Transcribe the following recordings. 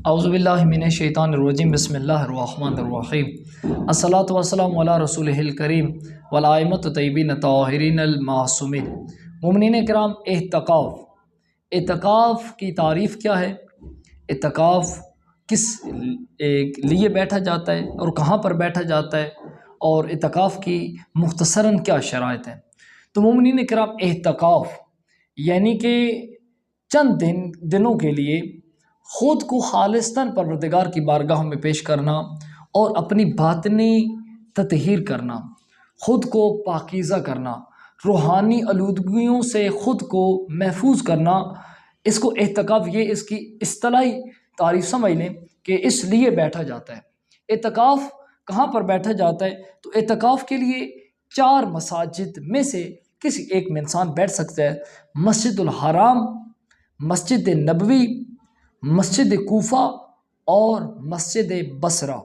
اعوذ باللہ من الشیطان الرجیم بسم اللہ الرحمن الرحیم الصلاۃ والسلام علی رسولہ الکریم والائمۃ الطیبین الطاہرین المعصومین۔ مومنین کرام، اعتکاف کی تعریف کیا ہے؟ اعتکاف کس لیے بیٹھا جاتا ہے اور کہاں پر بیٹھا جاتا ہے، اور اعتکاف کی مختصراً کیا شرائط ہیں؟ تو مومنین کرام، اعتکاف یعنی کہ چند دنوں کے لیے خود کو خالصتاً پروردگار کی بارگاہ میں پیش کرنا اور اپنی باطنی تطہیر کرنا، خود کو پاکیزہ کرنا، روحانی آلودگیوں سے خود کو محفوظ کرنا، اس کو اعتکاف، یہ اس کی اصطلاحی تعریف سمجھ لیں کہ اس لیے بیٹھا جاتا ہے۔ اعتکاف کہاں پر بیٹھا جاتا ہے؟ تو اعتکاف کے لیے 4 مساجد میں سے کسی ایک میں انسان بیٹھ سکتا ہے: مسجد الحرام، مسجد نبوی، مسجد کوفہ اور مسجد بصرہ۔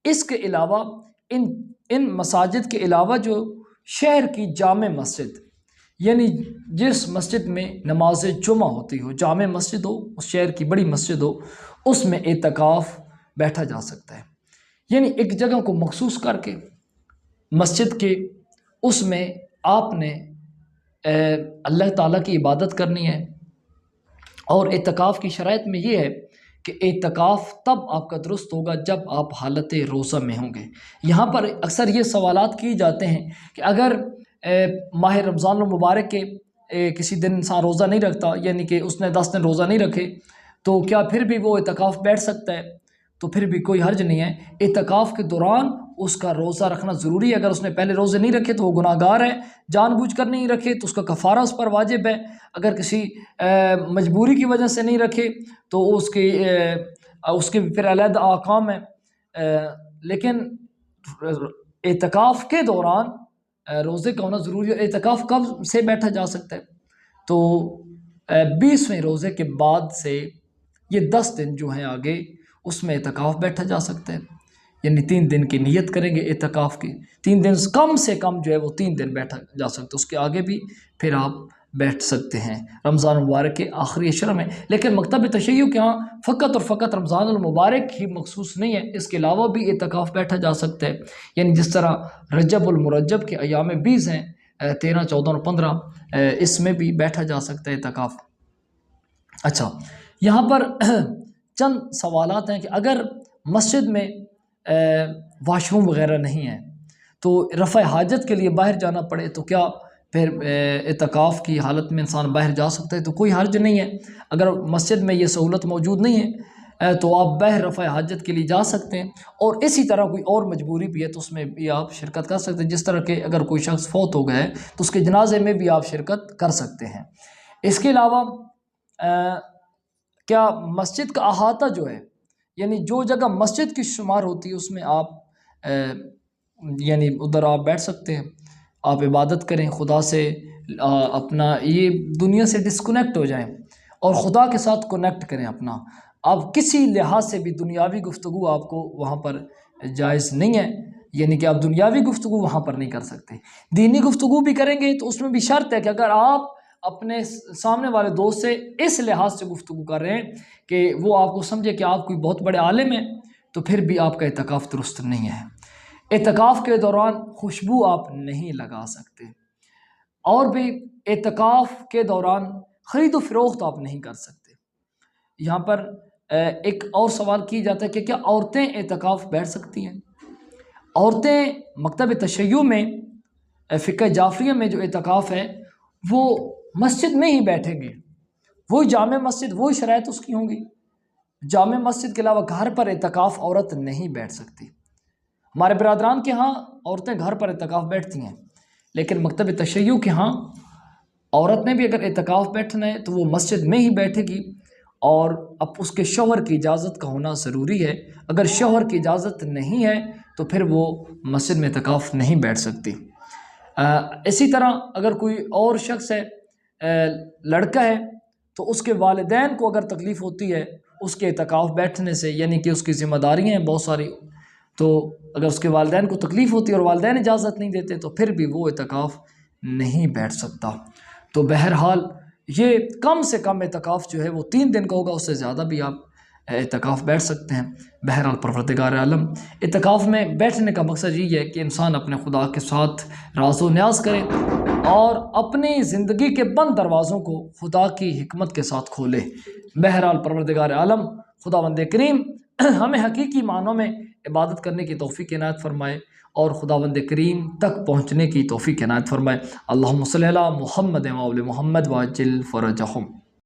اس کے علاوہ ان مساجد کے علاوہ جو شہر کی جامع مسجد، یعنی جس مسجد میں نماز جمعہ ہوتی ہو، جامع مسجد ہو، اس شہر کی بڑی مسجد ہو، اس میں اعتکاف بیٹھا جا سکتا ہے۔ یعنی ایک جگہ کو مخصوص کر کے مسجد کے اس میں آپ نے اللہ تعالیٰ کی عبادت کرنی ہے۔ اور اعتکاف کی شرائط میں یہ ہے کہ اعتکاف تب آپ کا درست ہوگا جب آپ حالت روزہ میں ہوں گے۔ یہاں پر اکثر یہ سوالات کیے جاتے ہیں کہ اگر ماہ رمضان المبارک کے کسی دن انسان روزہ نہیں رکھتا، یعنی کہ اس نے 10 دن روزہ نہیں رکھے، تو کیا پھر بھی وہ اعتکاف بیٹھ سکتا ہے؟ تو پھر بھی کوئی حرج نہیں ہے۔ اعتکاف کے دوران اس کا روزہ رکھنا ضروری ہے۔ اگر اس نے پہلے روزے نہیں رکھے تو وہ گناہ گار ہے، جان بوجھ کر نہیں رکھے تو اس کا کفارہ اس پر واجب ہے۔ اگر کسی مجبوری کی وجہ سے نہیں رکھے تو اس کے پھر علیحدہ احکام ہیں۔ لیکن اعتکاف کے دوران روزے کا ہونا ضروری ہے۔ اعتکاف کب سے بیٹھا جا سکتا ہے؟ تو 20ویں روزے کے بعد سے یہ 10 دن جو ہیں آگے، اس میں اعتکاف بیٹھا جا سکتا ہے۔ یعنی 3 دن کی نیت کریں گے اعتکاف کی، 3 دن کم سے کم جو ہے وہ 3 دن بیٹھا جا سکتا ہے۔ اس کے آگے بھی پھر آپ بیٹھ سکتے ہیں رمضان المبارک کے آخری اشرہ میں۔ لیکن مکتب تشیع کے ہاں فقط اور فقط رمضان المبارک ہی مخصوص نہیں ہے، اس کے علاوہ بھی اعتکاف بیٹھا جا سکتا ہے۔ یعنی جس طرح رجب المرجب کے ایام 20 ہیں، 13، 14 اور 15، اس میں بھی بیٹھا جا سکتا ہے اعتکاف۔ اچھا، یہاں پر چند سوالات ہیں کہ اگر مسجد میں واش روم وغیرہ نہیں ہے تو رفع حاجت کے لیے باہر جانا پڑے تو کیا پھر اعتکاف کی حالت میں انسان باہر جا سکتا ہے؟ تو کوئی حرج نہیں ہے۔ اگر مسجد میں یہ سہولت موجود نہیں ہے تو آپ باہر رفع حاجت کے لیے جا سکتے ہیں۔ اور اسی طرح کوئی اور مجبوری بھی ہے تو اس میں بھی آپ شرکت کر سکتے ہیں، جس طرح کہ اگر کوئی شخص فوت ہو گیا ہے تو اس کے جنازے میں بھی آپ شرکت کر سکتے ہیں۔ اس کے علاوہ کیا مسجد کا احاطہ جو ہے، یعنی جو جگہ مسجد کی شمار ہوتی ہے، اس میں آپ یعنی ادھر آپ بیٹھ سکتے ہیں، آپ عبادت کریں، خدا سے اپنا یہ دنیا سے ڈسکنیکٹ ہو جائیں اور خدا کے ساتھ کنیکٹ کریں اپنا۔ آپ کسی لحاظ سے بھی دنیاوی گفتگو آپ کو وہاں پر جائز نہیں ہے، یعنی کہ آپ دنیاوی گفتگو وہاں پر نہیں کر سکتے۔ دینی گفتگو بھی کریں گے تو اس میں بھی شرط ہے کہ اگر آپ اپنے سامنے والے دوست سے اس لحاظ سے گفتگو کر رہے ہیں کہ وہ آپ کو سمجھے کہ آپ کوئی بہت بڑے عالم ہیں، تو پھر بھی آپ کا اعتکاف درست نہیں ہے۔ اعتکاف کے دوران خوشبو آپ نہیں لگا سکتے، اور بھی اعتکاف کے دوران خرید و فروخت آپ نہیں کر سکتے۔ یہاں پر ایک اور سوال کیا جاتا ہے کہ کیا عورتیں اعتکاف بیٹھ سکتی ہیں؟ عورتیں مکتب تشیع میں، فقہ جعفریہ میں جو اعتکاف ہے وہ مسجد میں ہی بیٹھیں گے، وہی جامع مسجد، وہی شرائط اس کی ہوں گی۔ جامع مسجد کے علاوہ گھر پر اعتکاف عورت نہیں بیٹھ سکتی۔ ہمارے برادران کے ہاں عورتیں گھر پر اعتکاف بیٹھتی ہیں، لیکن مکتب تشیع کے ہاں عورت نے بھی اگر اعتکاف بیٹھنا ہے تو وہ مسجد میں ہی بیٹھے گی، اور اب اس کے شوہر کی اجازت کا ہونا ضروری ہے۔ اگر شوہر کی اجازت نہیں ہے تو پھر وہ مسجد میں اعتکاف نہیں بیٹھ سکتی۔ اسی طرح اگر کوئی اور شخص ہے، لڑکا ہے، تو اس کے والدین کو اگر تکلیف ہوتی ہے اس کے اعتکاف بیٹھنے سے، یعنی کہ اس کی ذمہ داریاں ہیں بہت ساری، تو اگر اس کے والدین کو تکلیف ہوتی ہے اور والدین اجازت نہیں دیتے تو پھر بھی وہ اعتکاف نہیں بیٹھ سکتا۔ تو بہرحال یہ کم سے کم اعتکاف جو ہے وہ 3 دن کا ہوگا، اس سے زیادہ بھی آپ اعتکاف بیٹھ سکتے ہیں۔ بہرحال پروردگار عالم، اعتکاف میں بیٹھنے کا مقصد یہ ہے کہ انسان اپنے خدا کے ساتھ راز و نیاز کرے اور اپنی زندگی کے بند دروازوں کو خدا کی حکمت کے ساتھ کھولے۔ بہرحال پروردگار عالم خداوند کریم ہمیں حقیقی معنوں میں عبادت کرنے کی توفیق عنایت فرمائے اور خداوند کریم تک پہنچنے کی توفیق عنایت فرمائے۔ اللہم صلی علی محمد و آل محمد وعجل فرجہم۔